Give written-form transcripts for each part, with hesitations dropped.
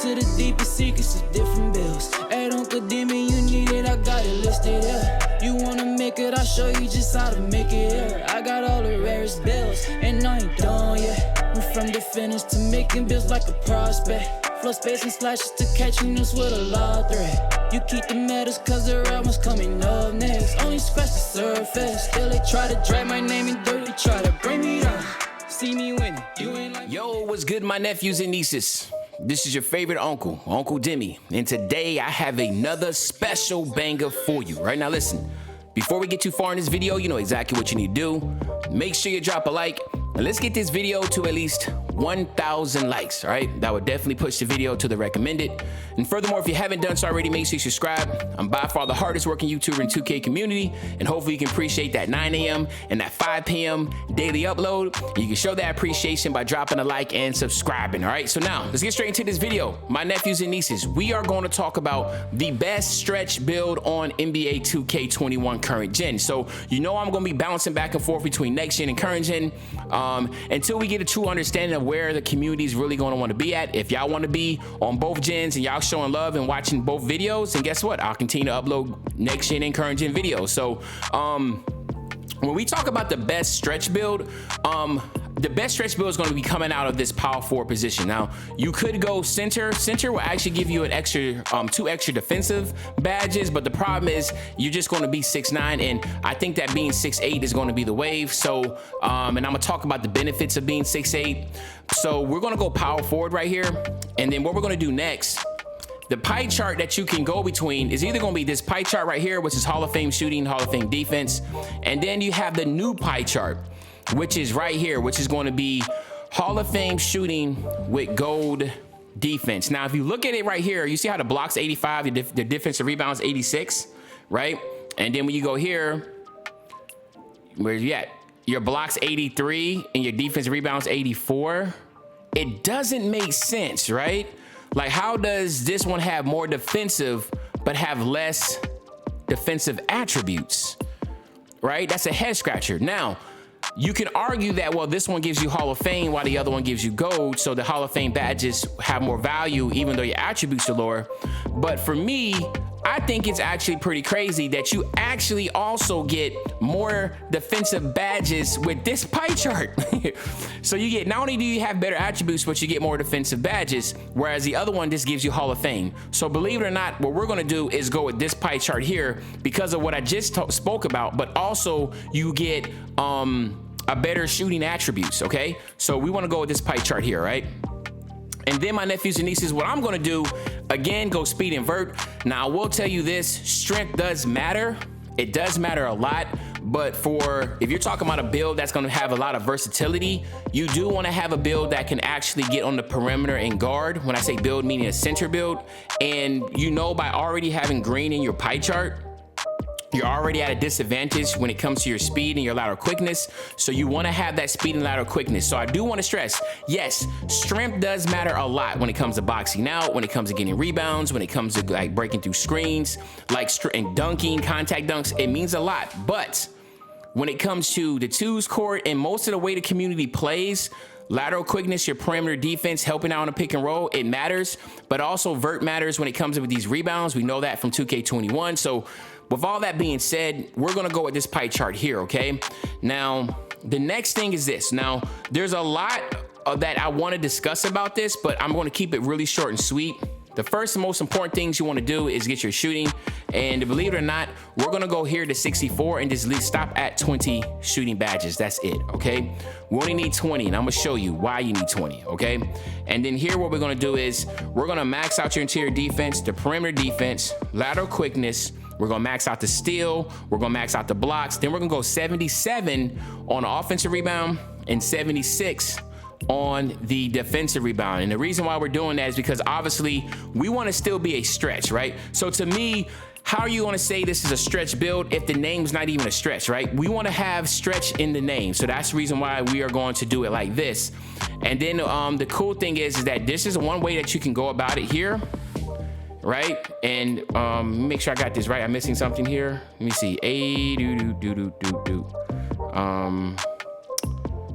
to the deepest secrets of different bills. Hey, Uncle Demi, you need it, I got it listed here. You wanna make it, I'll show you just how to make it here. I got all the rarest bills, and I ain't done yet. Went from the finish to making bills like a prospect. Flow space and slashes to catching us with a law threat. You keep the medals cause the real one's coming up next. Only scratch the surface. Still they try to drag my name in dirt, they try to bring me down. See me winning, you ain't like. Yo, what's good, my nephews and nieces? This is your favorite uncle, Uncle Demi, and today I have another special banger for you. Right now, listen, before we get too far in this video, you know exactly what you need to do. Make sure you drop a like, and let's get this video to at least 1,000 likes, all right? That would definitely push the video to the recommended. And furthermore, if you haven't done so already, make sure you subscribe. I'm by far the hardest working YouTuber in 2K community, and hopefully you can appreciate that 9 a.m. and that 5 p.m. daily upload. And you can show that appreciation by dropping a like and subscribing, all right? So now, let's get straight into this video. My nephews and nieces, we are going to talk about the best stretch build on NBA 2K21 current gen. So you know I'm going to be bouncing back and forth between next gen and current gen until we get a true understanding of where the community is really going to want to be at. If y'all want to be on both gens and y'all showing love and watching both videos, and guess what? I'll continue to upload next gen and current gen videos. So when we talk about the best stretch build, the best stretch build is going to be coming out of this power forward position. Now, you could go center. Center will actually give you an extra, 2 extra defensive badges, but the problem is you're just going to be 6'9", and I think that being 6'8" is going to be the wave. So, and I'm gonna talk about the benefits of being 6'8". So we're gonna go power forward right here, and then what we're gonna do next, the pie chart that you can go between is either going to be this pie chart right here, which is Hall of Fame shooting, Hall of Fame defense, and then you have the new pie chart, which is right here, which is going to be Hall of Fame shooting with gold defense. Now, if you look at it right here, you see how the block's 85, the defensive rebound's 86, right? And then when you go here, where's you at? Your block's 83 and your defensive rebound's 84. It doesn't make sense, right? Like, how does this one have more defensive but have less defensive attributes, right? That's a head scratcher. Now, you can argue that, well, this one gives you Hall of Fame while the other one gives you gold, so the Hall of Fame badges have more value even though your attributes are lower. But for me, I think it's actually pretty crazy that you actually also get more defensive badges with this pie chart. So you get, not only do you have better attributes, but you get more defensive badges, whereas the other one just gives you Hall of Fame. So believe it or not, what we're gonna do is go with this pie chart here because of what I just spoke about, but also you get a better shooting attributes, okay? So we wanna go with this pie chart here, right? And then my nephews and nieces, what I'm gonna do, again, go speed invert. Now, I will tell you this, strength does matter. It does matter a lot, but if you're talking about a build that's gonna have a lot of versatility, you do wanna have a build that can actually get on the perimeter and guard. When I say build, meaning a center build. And you know, by already having green in your pie chart, you're already at a disadvantage when it comes to your speed and your lateral quickness. So you want to have that speed and lateral quickness. So I do want to stress, yes, strength does matter a lot when it comes to boxing out, when it comes to getting rebounds, when it comes to like breaking through screens, like and dunking, contact dunks, it means a lot. But when it comes to the twos court and most of the way the community plays, lateral quickness, your perimeter defense, helping out on a pick and roll, it matters. But also vert matters when it comes to these rebounds. We know that from 2K21. So with all that being said, we're gonna go with this pie chart here, okay? Now, the next thing is this. Now, there's a lot that I wanna discuss about this, but I'm gonna keep it really short and sweet. The first and most important things you wanna do is get your shooting. And believe it or not, we're gonna go here to 64 and just stop at 20 shooting badges. That's it, okay? We only need 20, and I'm gonna show you why you need 20, okay? And then here what we're gonna do is, we're gonna max out your interior defense, the perimeter defense, lateral quickness, we're gonna max out the steal, we're gonna max out the blocks, then we're gonna go 77 on offensive rebound and 76 on the defensive rebound. And the reason why we're doing that is because obviously we wanna still be a stretch, right? So to me, how are you gonna say this is a stretch build if the name's not even a stretch, right? We wanna have stretch in the name. So that's the reason why we are going to do it like this. And then the cool thing is that this is one way that you can go about it here, right? And make sure I got this right. I'm missing something here. Let me see.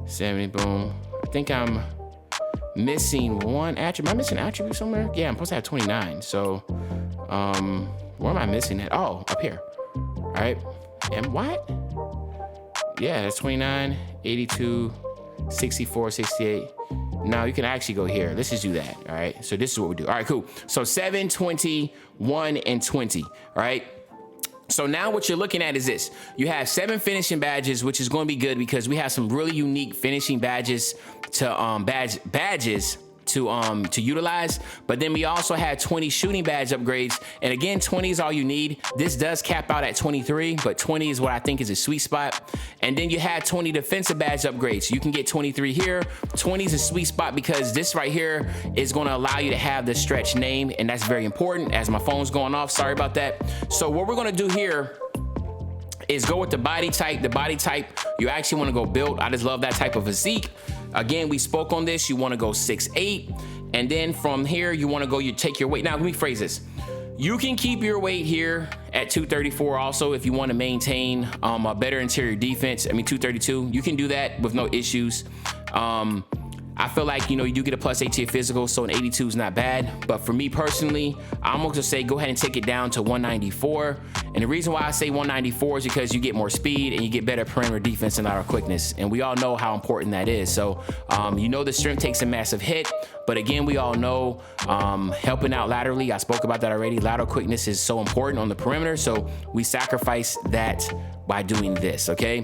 70, boom. I think I'm missing one attribute. Am I missing an attribute somewhere? Yeah, I'm supposed to have 29. So, where am I missing it? Oh, up here. All right. And what? Yeah, that's 29, 82, 64, 68. Now you can actually go here. Let's just do that. All right. So this is what we do. All right, cool. So 7, 20, 1, and 20. All right. So now what you're looking at is this. You have 7 finishing badges, which is going to be good because we have some really unique finishing badges to utilize. But then we also had 20 shooting badge upgrades. And again, 20 is all you need. This does cap out at 23, but 20 is what I think is a sweet spot. And then you had 20 defensive badge upgrades. You can get 23 here. 20 is a sweet spot because this right here is going to allow you to have the stretch name. And that's very important. As my phone's going off, sorry about that. So what we're going to do here is go with the body type. The body type, you actually want to go build. I just love that type of physique. Again, we spoke on this. You want to go 6'8", and then from here you want to go. You take your weight. Now let me phrase this. You can keep your weight here at 234. Also, if you want to maintain a better interior defense, I mean 232. You can do that with no issues. I feel like, you know, you do get a +8 to your physical, so an 82 is not bad. But for me personally, I'm going to say go ahead and take it down to 194. And the reason why I say 194 is because you get more speed and you get better perimeter defense and lateral quickness. And we all know how important that is. So, you know, the strength takes a massive hit. But again, we all know helping out laterally, I spoke about that already. Lateral quickness is so important on the perimeter. So we sacrifice that by doing this, okay?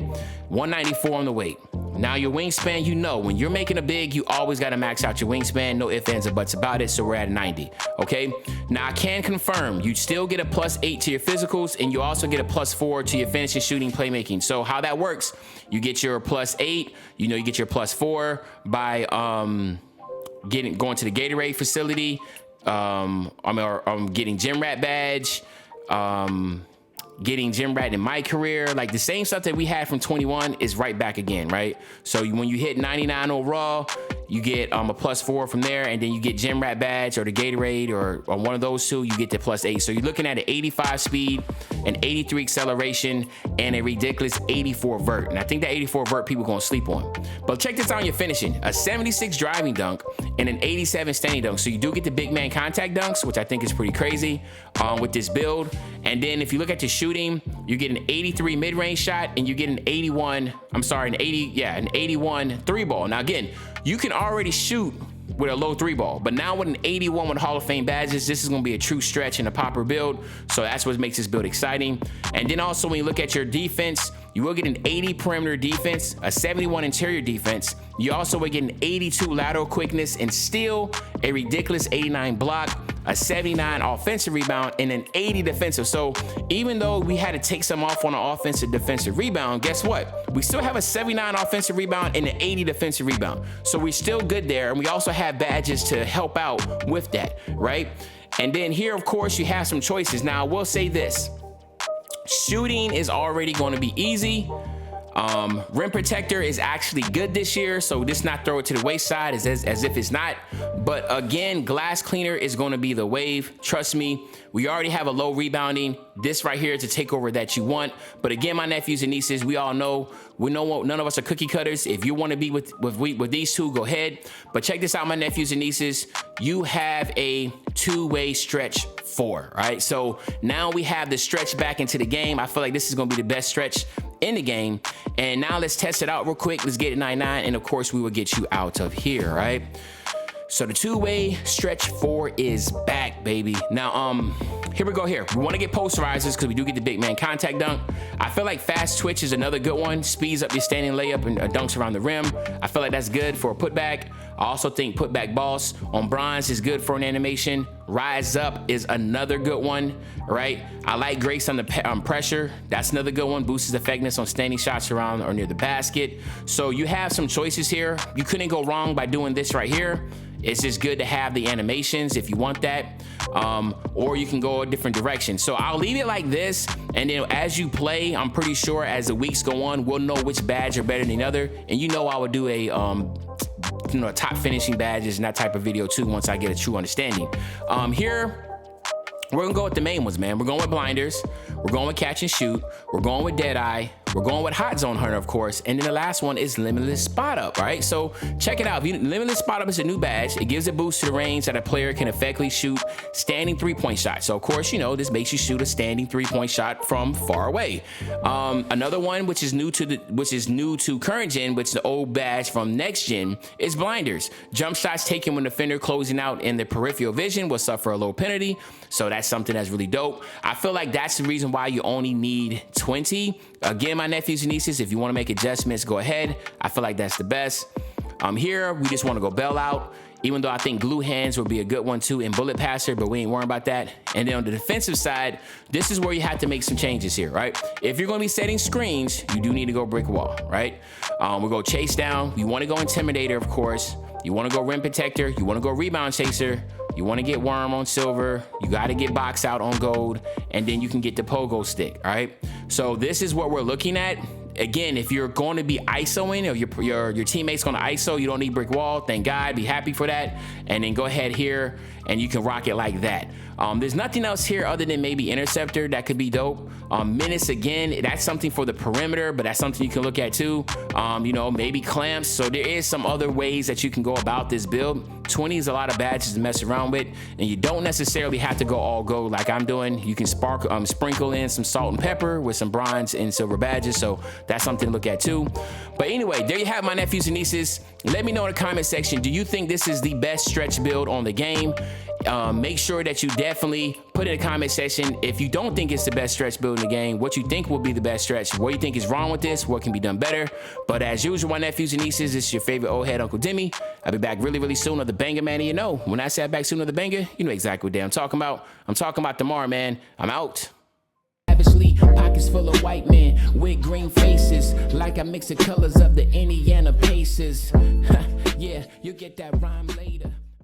194 on the weight. Now your wingspan, you know, when you're making a big, you always got to max out your wingspan. No ifs, ands, or buts about it. So we're at 90, okay? Now I can confirm you still get a +8 to your physicals and you also get a +4 to your finishing, shooting, playmaking. So how that works, you get your +8, you know, you get your +4 by going to the Gatorade facility, getting gym rat badge, getting gym rat in my career. Like the same stuff that we had from 21 is right back again, right? So when you hit 99 overall, you get a +4 from there, and then you get gym rat badge or the Gatorade or one of those two, you get the +8. So you're looking at an 85 speed, an 83 acceleration, and a ridiculous 84 vert. And I think that 84 vert people gonna sleep on. But check this out on your finishing. A 76 driving dunk and an 87 standing dunk. So you do get the big man contact dunks, which I think is pretty crazy with this build. And then if you look at your shooting, you get an 83 mid-range shot and you get an 81 three ball. Now again, you can already shoot with a low 3 ball, but now with an 81 with Hall of Fame badges, this is going to be a true stretch and a popper build. So that's what makes this build exciting. And then also when you look at your defense, you will get an 80 perimeter defense, a 71 interior defense. You also will get an 82 lateral quickness and still a ridiculous 89 block, a 79 offensive rebound, and an 80 defensive. So even though we had to take some off on an offensive defensive rebound, guess what? We still have a 79 offensive rebound and an 80 defensive rebound. So we're still good there. And we also have badges to help out with that, right? And then here, of course, you have some choices. Now, I will say this. Shooting is already going to be easy. Rim protector is actually good this year, so just not throw it to the wayside as if it's not. But again, glass cleaner is going to be the wave. Trust me, we already have a low rebounding. This right here is a takeover that you want. But again, my nephews and nieces, we all know, none of us are cookie cutters. If you want to be with these two, go ahead. But check this out, my nephews and nieces. You have a two-way stretch 4, right? So now we have the stretch back into the game. I feel like this is going to be the best stretch in the game. And now let's test it out real quick. Let's get it 99, and of course we will get you out of here, right? So the two-way stretch 4 is back, baby. Now, here we go here. We want to get posterizers because we do get the big man contact dunk. I feel like fast twitch is another good one. Speeds up your standing layup and dunks around the rim. I feel like that's good for a putback. I also think putback boss on bronze is good for an animation. Rise up is another good one, right? I like grace on the pressure. That's another good one. Boosts effectiveness on standing shots around or near the basket. So you have some choices here. You couldn't go wrong by doing this right here. It's just good to have the animations if you want that, or you can go a different direction. So I'll leave it like this, and then as you play, I'm pretty sure as the weeks go on, we'll know which badge are better than the other. And you know I would do a top finishing badges and that type of video too once I get a true understanding. Here, we're gonna go with the main ones, man. We're going with blinders. We're going with catch and shoot. We're going with dead eye. We're going with Hot Zone Hunter, of course. And then the last one is Limitless Spot Up, all right? So check it out. Limitless Spot Up is a new badge. It gives a boost to the range that a player can effectively shoot standing three-point shots. So of course, you know, this makes you shoot a standing three-point shot from far away. Another one which is new to current gen, which is the old badge from next gen, is blinders. Jump shots taken when the defender closing out in the peripheral vision will suffer a low penalty. So that's something that's really dope. I feel like that's the reason why you only need 20. Again, my nephews and nieces, if you want to make adjustments, go ahead. I feel like that's the best. Here, we just want to go bell out, even though I think glue hands would be a good one too in bullet passer, but we ain't worrying about that. And then on the defensive side, this is where you have to make some changes here, right? If you're going to be setting screens, you do need to go brick wall, right? We'll go chase down. You want to go intimidator, of course. You want to go rim protector. You want to go rebound chaser. You want to get worm on silver. You got to get box out on gold. And then you can get the pogo stick, all right? So this is what we're looking at. Again, if you're going to be ISOing or your teammate's going to ISO, you don't need brick wall. Thank God. Be happy for that. And then go ahead here and you can rock it like that. There's nothing else here other than maybe interceptor that could be dope. Menace, again, that's something for the perimeter, but that's something you can look at too. You know, maybe clamps. So there is some other ways that you can go about this build. 20 is a lot of badges to mess around with, and you don't necessarily have to go all gold like I'm doing. You can sprinkle in some salt and pepper with some bronze and silver badges. So that's something to look at too. But anyway, there you have my nephews and nieces. Let me know in the comment section, do you think this is the best stretch build on the game? Make sure that you definitely put in the comment section if you don't think it's the best stretch build in the game, what you think will be the best stretch, what you think is wrong with this, what can be done better. But as usual, my nephews and nieces, this is your favorite old head Uncle Demi. I'll be back really, really soon with the banger, man. And you know, when I say back soon with the banger, you know exactly what day I'm talking about. I'm talking about tomorrow, man. I'm out. Lavishly, pockets full of white men with green faces, like I mix the colors of the Indiana Pacers. Yeah, you get that rhyme later.